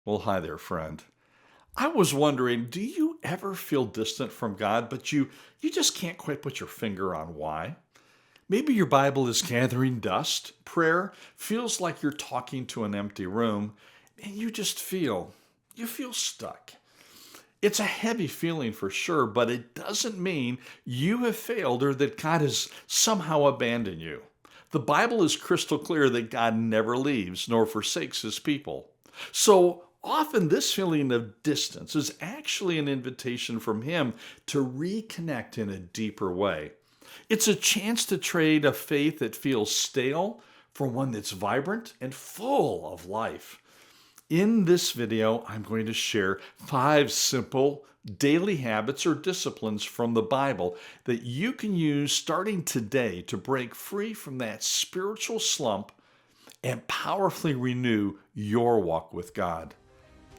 Well, hi there, friend. I was wondering, do you ever feel distant from God, but you just can't quite put your finger on why? Maybe your Bible is gathering dust. Prayer feels like you're talking to an empty room, and you feel stuck. It's a heavy feeling for sure, but it doesn't mean you have failed or that God has somehow abandoned you. The Bible is crystal clear that God never leaves nor forsakes his people. So often, this feeling of distance is actually an invitation from him to reconnect in a deeper way. It's a chance to trade a faith that feels stale for one that's vibrant and full of life. In this video, I'm going to share 5 simple daily habits or disciplines from the Bible that you can use starting today to break free from that spiritual slump and powerfully renew your walk with God.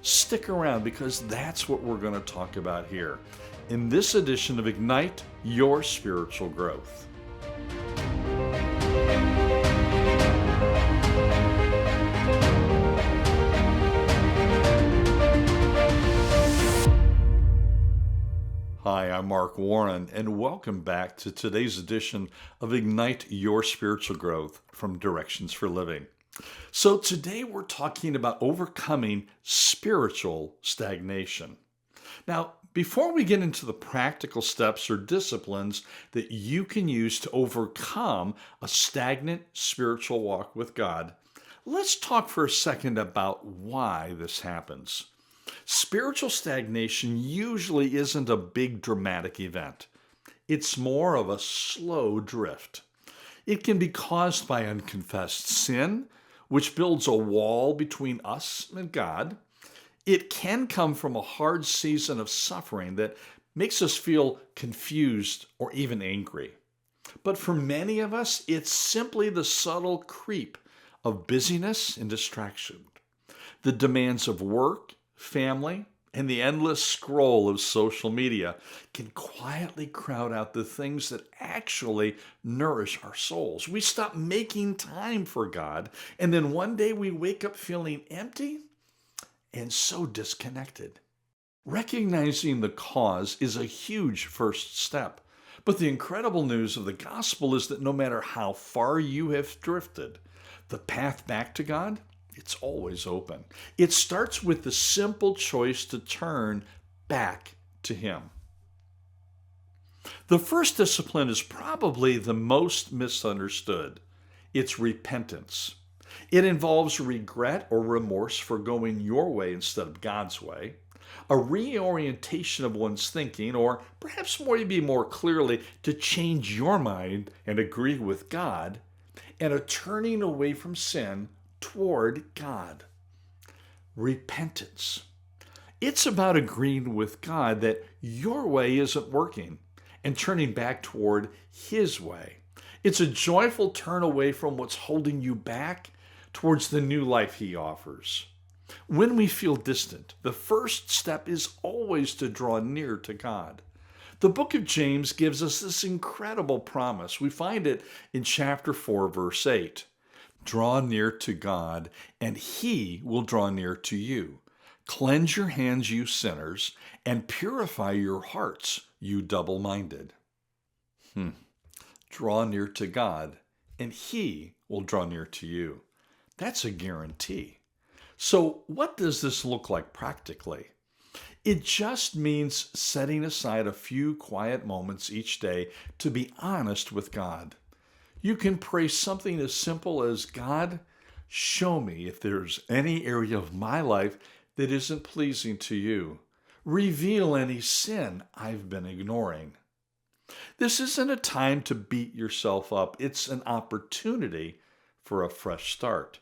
Stick around because that's what we're going to talk about here in this edition of Ignite Your Spiritual Growth. Hi, I'm Mark Warren, and welcome back to today's edition of Ignite Your Spiritual Growth from Directions for Living. So today we're talking about overcoming spiritual stagnation. Now, before we get into the practical steps or disciplines that you can use to overcome a stagnant spiritual walk with God, let's talk for a second about why this happens. Spiritual stagnation usually isn't a big dramatic event. It's more of a slow drift. It can be caused by unconfessed sin, which builds a wall between us and God. It can come from a hard season of suffering that makes us feel confused or even angry. But for many of us, it's simply the subtle creep of busyness and distraction. The demands of work, family, and the endless scroll of social media can quietly crowd out the things that actually nourish our souls. We stop making time for God, and then one day we wake up feeling empty and so disconnected. Recognizing the cause is a huge first step. But the incredible news of the gospel is that no matter how far you have drifted, the path back to God, it's always open. It starts with the simple choice to turn back to him. The first discipline is probably the most misunderstood. It's repentance. It involves regret or remorse for going your way instead of God's way, a reorientation of one's thinking, or perhaps maybe more clearly, to change your mind and agree with God, and a turning away from sin toward God. Repentance. It's about agreeing with God that your way isn't working and turning back toward his way. It's a joyful turn away from what's holding you back towards the new life he offers. When we feel distant, the first step is always to draw near to God. The book of James gives us this incredible promise. We find it in chapter 4, verse 8. Draw near to God, and he will draw near to you. Cleanse your hands, you sinners, and purify your hearts, you double-minded. Draw near to God, and he will draw near to you. That's a guarantee. So what does this look like practically? It just means setting aside a few quiet moments each day to be honest with God. You can pray something as simple as, God, show me if there's any area of my life that isn't pleasing to you. Reveal any sin I've been ignoring. This isn't a time to beat yourself up. It's an opportunity for a fresh start.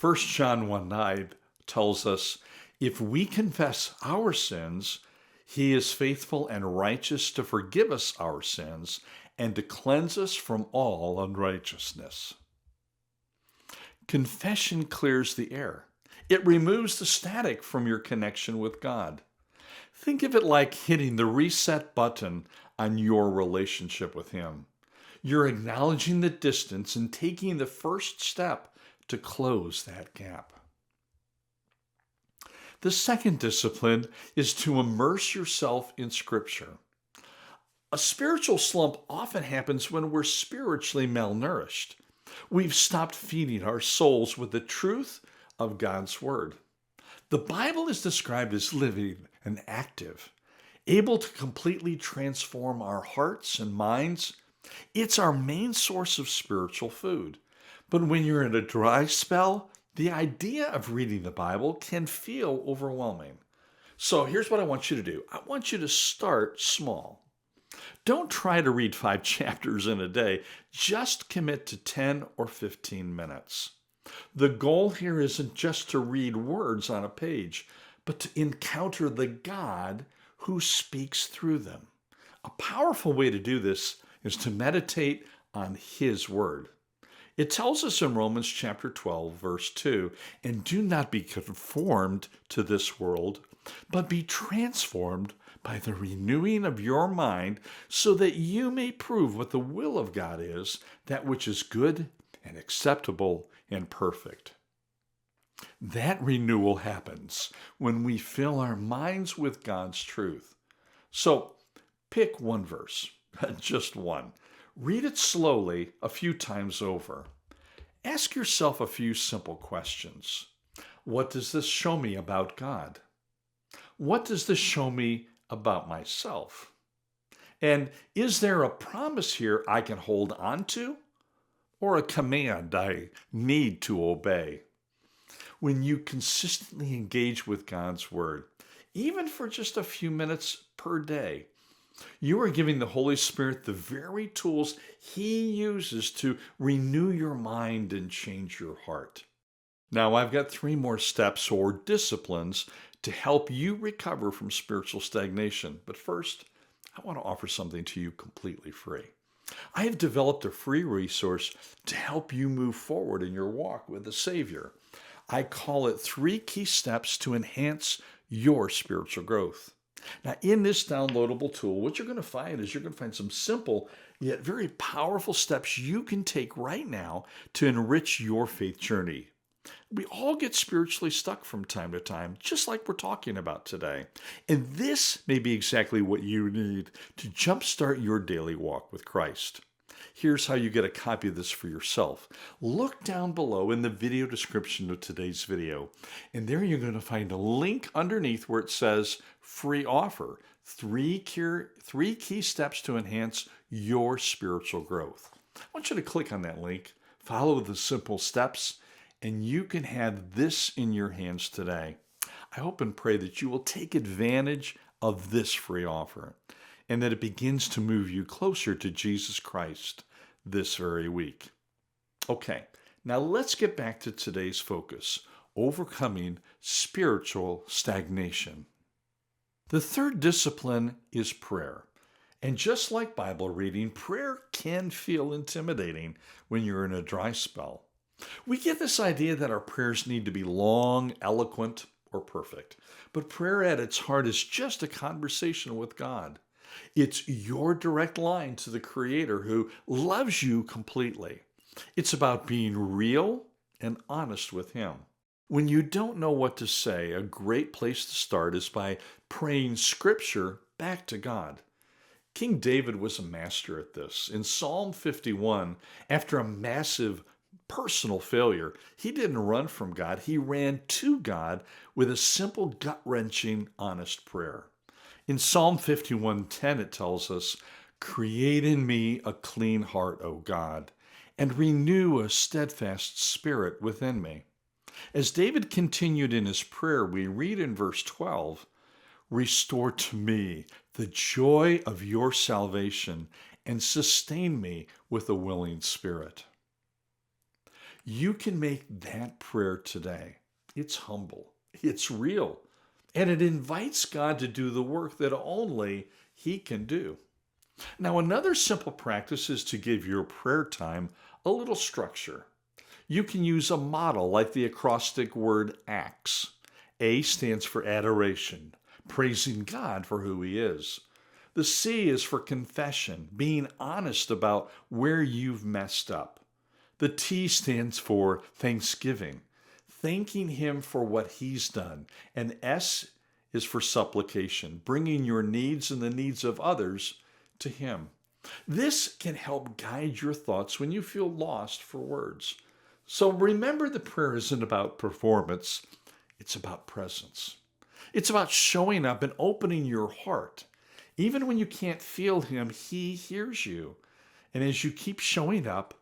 1 John 1:9 tells us, if we confess our sins, he is faithful and righteous to forgive us our sins and to cleanse us from all unrighteousness. Confession clears the air. It removes the static from your connection with God. Think of it like hitting the reset button on your relationship with him. You're acknowledging the distance and taking the first step to close that gap. The second discipline is to immerse yourself in Scripture. A spiritual slump often happens when we're spiritually malnourished. We've stopped feeding our souls with the truth of God's Word. The Bible is described as living and active, able to completely transform our hearts and minds. It's our main source of spiritual food. But when you're in a dry spell, the idea of reading the Bible can feel overwhelming. So here's what I want you to do. I want you to start small. Don't try to read 5 chapters in a day. Just commit to 10 or 15 minutes. The goal here isn't just to read words on a page, but to encounter the God who speaks through them. A powerful way to do this is to meditate on His Word. It tells us in Romans chapter 12, verse 2, "And do not be conformed to this world, but be transformed by the renewing of your mind, so that you may prove what the will of God is, that which is good and acceptable and perfect." That renewal happens when we fill our minds with God's truth. So pick one verse, just one. Read it slowly a few times over. Ask yourself a few simple questions. What does this show me about God? What does this show me about myself? And is there a promise here I can hold on to, or a command I need to obey? When you consistently engage with God's Word, even for just a few minutes per day, you are giving the Holy Spirit the very tools He uses to renew your mind and change your heart. Now, I've got 3 more steps or disciplines to help you recover from spiritual stagnation. But first, I want to offer something to you completely free. I have developed a free resource to help you move forward in your walk with the Savior. I call it 3 Key Steps to Enhance Your Spiritual Growth. Now, in this downloadable tool, what you're going to find is you're going to find some simple yet very powerful steps you can take right now to enrich your faith journey. We all get spiritually stuck from time to time, just like we're talking about today. And this may be exactly what you need to jumpstart your daily walk with Christ. Here's how you get a copy of this for yourself. Look down below in the video description of today's video, and there you're going to find a link underneath where it says free offer, 3 key steps to enhance your spiritual growth. I want you to click on that link, follow the simple steps, and you can have this in your hands today. I hope and pray that you will take advantage of this free offer and that it begins to move you closer to Jesus Christ this very week. Okay, now let's get back to today's focus, overcoming spiritual stagnation. The third discipline is prayer. And just like Bible reading, prayer can feel intimidating when you're in a dry spell. We get this idea that our prayers need to be long, eloquent, or perfect. But prayer at its heart is just a conversation with God. It's your direct line to the Creator who loves you completely. It's about being real and honest with Him. When you don't know what to say, a great place to start is by praying Scripture back to God. King David was a master at this. In Psalm 51, after a massive personal failure, he didn't run from God. He ran to God with a simple, gut-wrenching, honest prayer. In Psalm 51:10, it tells us, "Create in me a clean heart, O God, and renew a steadfast spirit within me." As David continued in his prayer, we read in verse 12, "Restore to me the joy of your salvation and sustain me with a willing spirit." You can make that prayer today. It's humble, it's real, and it invites God to do the work that only He can do. Now, another simple practice is to give your prayer time a little structure. You can use a model like the acrostic word ACTS. A stands for adoration, praising God for who He is. The C is for confession, being honest about where you've messed up. The T stands for thanksgiving, thanking him for what he's done. And S is for supplication, bringing your needs and the needs of others to him. This can help guide your thoughts when you feel lost for words. So remember, the prayer isn't about performance, it's about presence. It's about showing up and opening your heart. Even when you can't feel him, he hears you. And as you keep showing up,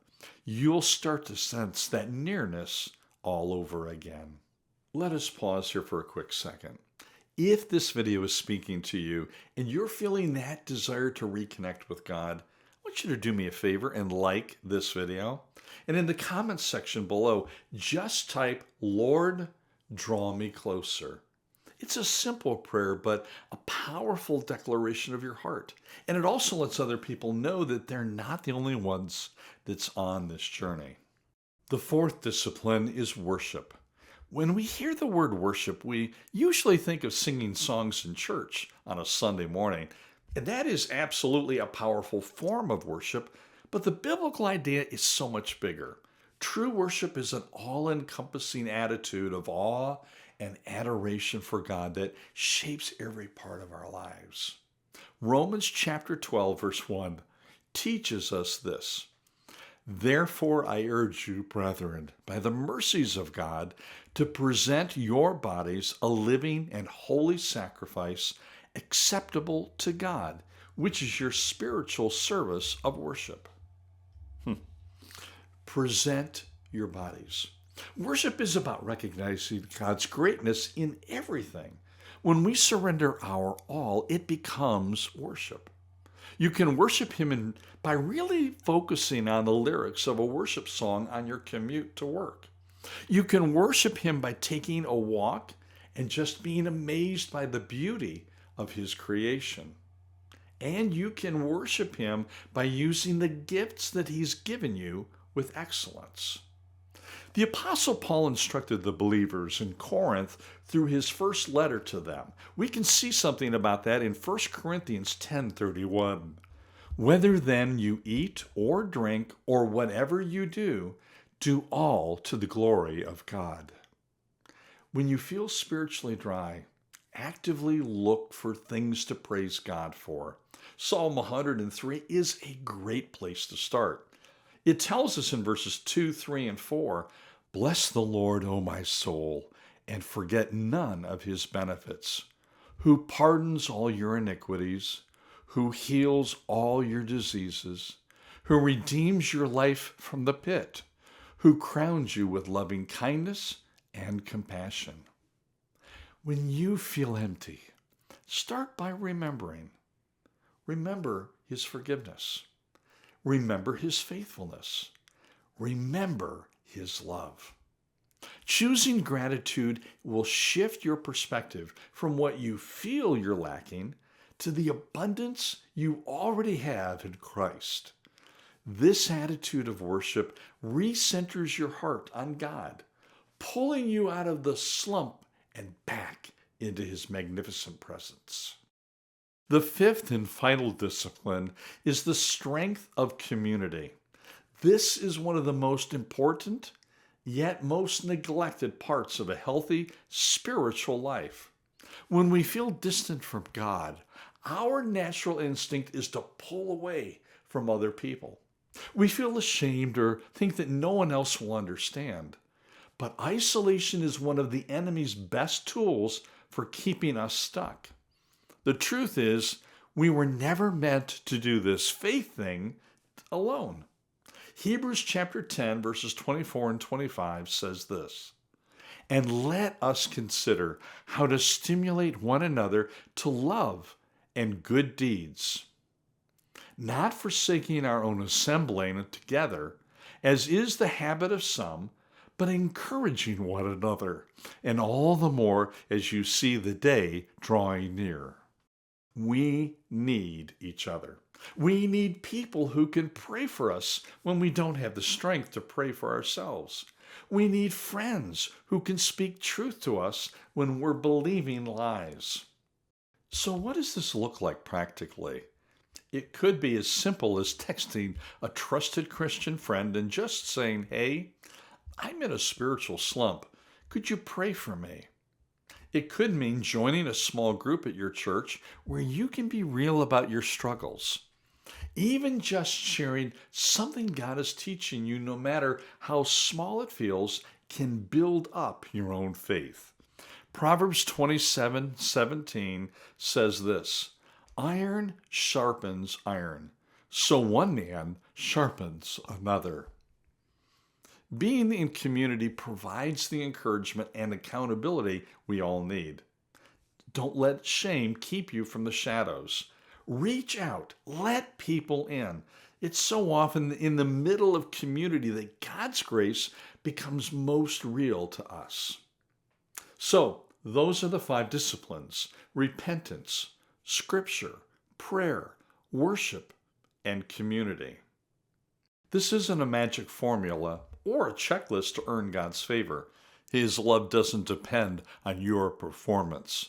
you'll start to sense that nearness all over again. Let us pause here for a quick second. If this video is speaking to you and you're feeling that desire to reconnect with God, I want you to do me a favor and like this video. And in the comments section below, just type, "Lord, draw me closer." It's a simple prayer, but a powerful declaration of your heart. And it also lets other people know that they're not the only ones that's on this journey. The fourth discipline is worship. When we hear the word worship, we usually think of singing songs in church on a Sunday morning. And that is absolutely a powerful form of worship, but the biblical idea is so much bigger. True worship is an all-encompassing attitude of awe and adoration for God that shapes every part of our lives. Romans chapter 12, verse 1 teaches us this. Therefore, I urge you, brethren, by the mercies of God, to present your bodies a living and holy sacrifice acceptable to God, which is your spiritual service of worship. Present your bodies. Worship is about recognizing God's greatness in everything. When we surrender our all, it becomes worship. You can worship him by really focusing on the lyrics of a worship song on your commute to work. You can worship him by taking a walk and just being amazed by the beauty of his creation. And you can worship him by using the gifts that he's given you with excellence. The Apostle Paul instructed the believers in Corinth through his first letter to them. We can see something about that in 1 Corinthians 10:31. Whether then you eat or drink or whatever you do, do all to the glory of God. When you feel spiritually dry, actively look for things to praise God for. Psalm 103 is a great place to start. It tells us in verses 2, 3, and 4, "Bless the Lord, O my soul, and forget none of his benefits, who pardons all your iniquities, who heals all your diseases, who redeems your life from the pit, who crowns you with loving kindness and compassion." When you feel empty, start by remembering. Remember his forgiveness. Remember his faithfulness. Remember his love. Choosing gratitude will shift your perspective from what you feel you're lacking to the abundance you already have in Christ. This attitude of worship recenters your heart on God, pulling you out of the slump and back into his magnificent presence. The fifth and final discipline is the strength of community. This is one of the most important, yet most neglected parts of a healthy spiritual life. When we feel distant from God, our natural instinct is to pull away from other people. We feel ashamed or think that no one else will understand. But isolation is one of the enemy's best tools for keeping us stuck. The truth is, we were never meant to do this faith thing alone. Hebrews chapter 10, verses 24 and 25 says this, "And let us consider how to stimulate one another to love and good deeds, not forsaking our own assembling together, as is the habit of some, but encouraging one another, and all the more as you see the day drawing near." We need each other. We need people who can pray for us when we don't have the strength to pray for ourselves. We need friends who can speak truth to us when we're believing lies. So what does this look like practically? It could be as simple as texting a trusted Christian friend and just saying, "Hey, I'm in a spiritual slump. Could you pray for me? It could mean joining a small group at your church where you can be real about your struggles. Even just sharing something God is teaching you, no matter how small it feels, can build up your own faith. Proverbs 27:17 says this, "Iron sharpens iron, so one man sharpens another." Being in community provides the encouragement and accountability we all need. Don't let shame keep you from the shadows. Reach out, let people in. It's so often in the middle of community that God's grace becomes most real to us. So, those are the 5 disciplines: repentance, scripture, prayer, worship, and community. This isn't a magic formula or a checklist to earn God's favor. His love doesn't depend on your performance.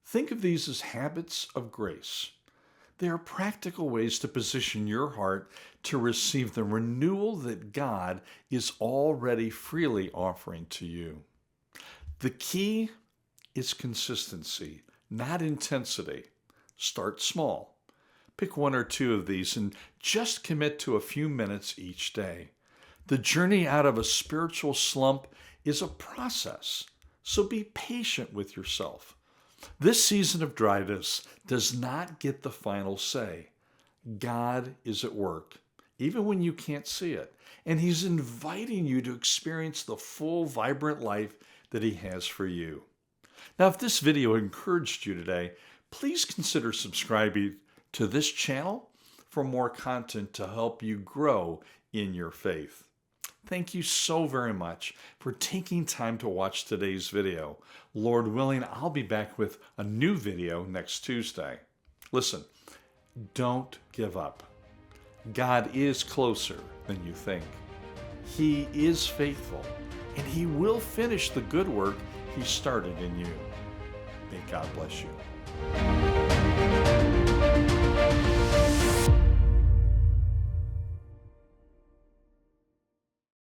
Think of these as habits of grace. They are practical ways to position your heart to receive the renewal that God is already freely offering to you. The key is consistency, not intensity. Start small. Pick 1 or 2 of these and just commit to a few minutes each day. The journey out of a spiritual slump is a process, so be patient with yourself. This season of dryness does not get the final say. God is at work, even when you can't see it, and He's inviting you to experience the full, vibrant life that He has for you. Now, if this video encouraged you today, please consider subscribing to this channel for more content to help you grow in your faith. Thank you so very much for taking time to watch today's video. Lord willing, I'll be back with a new video next Tuesday. Listen, don't give up. God is closer than you think. He is faithful, and He will finish the good work He started in you. May God bless you.